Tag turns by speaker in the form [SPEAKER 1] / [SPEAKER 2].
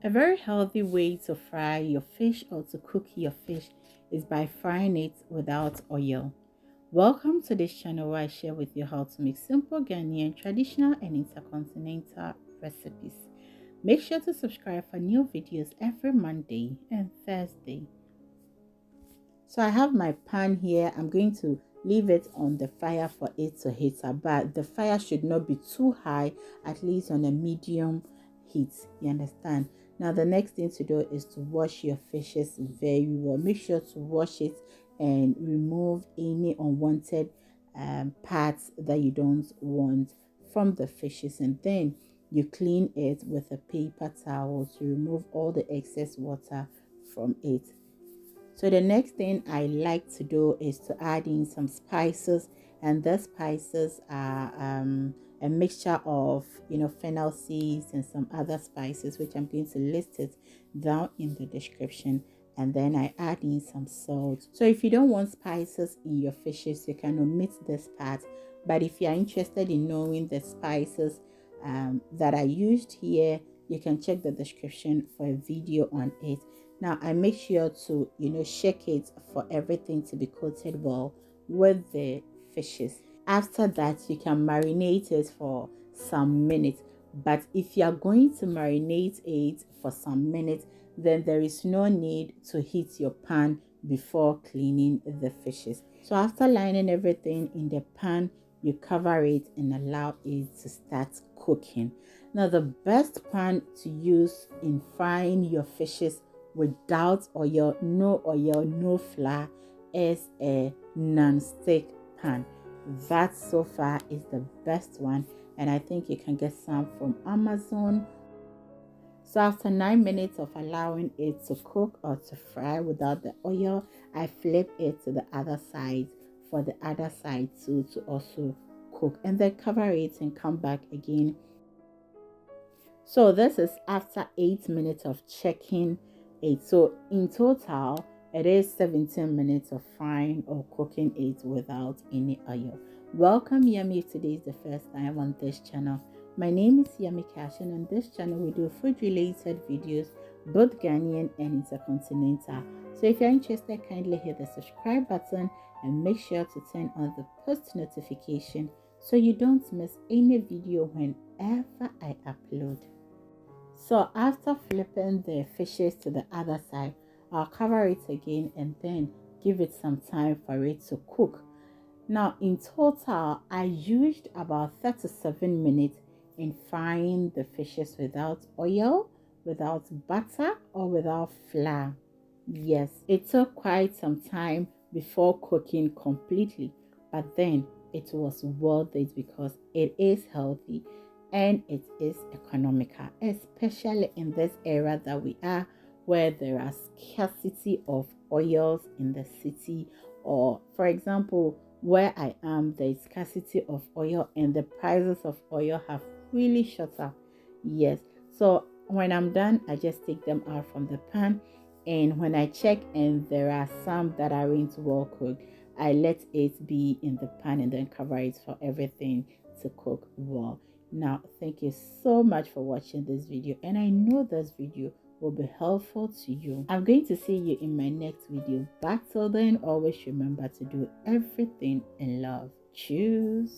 [SPEAKER 1] A very healthy way to fry your fish or to cook your fish is by frying it without oil. Welcome to this channel where I share with you how to make simple Ghanaian traditional and intercontinental recipes. Make sure to subscribe for new videos every Monday and Thursday. So I have my pan here. I'm going to leave it on the fire for it to heat up, but the fire should not be too high, at least on a medium heat. You understand? Now the next thing to do is to wash your fishes very well. Make sure to wash it and remove any unwanted parts that you don't want from the fishes, and then you clean it with a paper towel to remove all the excess water from it. So the next thing I like to do is to add in some spices, and the spices are a mixture of fennel seeds and some other spices, which I'm going to list it down in the description. And then I add in some salt. So if you don't want spices in your fishes, you can omit this part. But if you are interested in knowing the spices that I used here, you can check the description for a video on it. Now I make sure to shake it for everything to be coated well with the fishes. After that, you can marinate it for some minutes. But if you are going to marinate it for some minutes, then there is no need to heat your pan before cleaning the fishes. So after lining everything in the pan, you cover it and allow it to start cooking. Now the best pan to use in frying your fishes without oil, no flour, is a non-stick pan. That so far is the best one, and I think you can get some from Amazon. So after 9 minutes of allowing it to cook or to fry without the oil, I flip it to the other side for the other side too to also cook, and then cover it and come back again. So this is after 8 minutes of checking it. So in total, it is 17 minutes of frying or cooking it without any oil. Welcome Yummy, if today is the first time on this channel. My name is Yummy Cash, and on this channel we do food related videos, both Ghanaian and intercontinental. So if you're interested, kindly hit the subscribe button and make sure to turn on the post notification so you don't miss any video whenever I upload. So after flipping the fishes to the other side, I'll cover it again and then give it some time for it to cook. Now in total, I used about 37 minutes in frying the fishes without oil, without butter, or without flour. Yes, it took quite some time before cooking completely, but then it was worth it because it is healthy and it is economical, especially in this era that we are, where there are scarcity of oils in the city, or for example where I am, there is scarcity of oil and the prices of oil have really shot up. Yes, so when I'm done, I just take them out from the pan, and when I check and there are some that aren't well cooked, I let it be in the pan and then cover it for everything to cook well. Now thank you so much for watching this video, and I know this video will be helpful to you. I'm going to see you in my next video, but till then, always remember to do everything in love. Choose.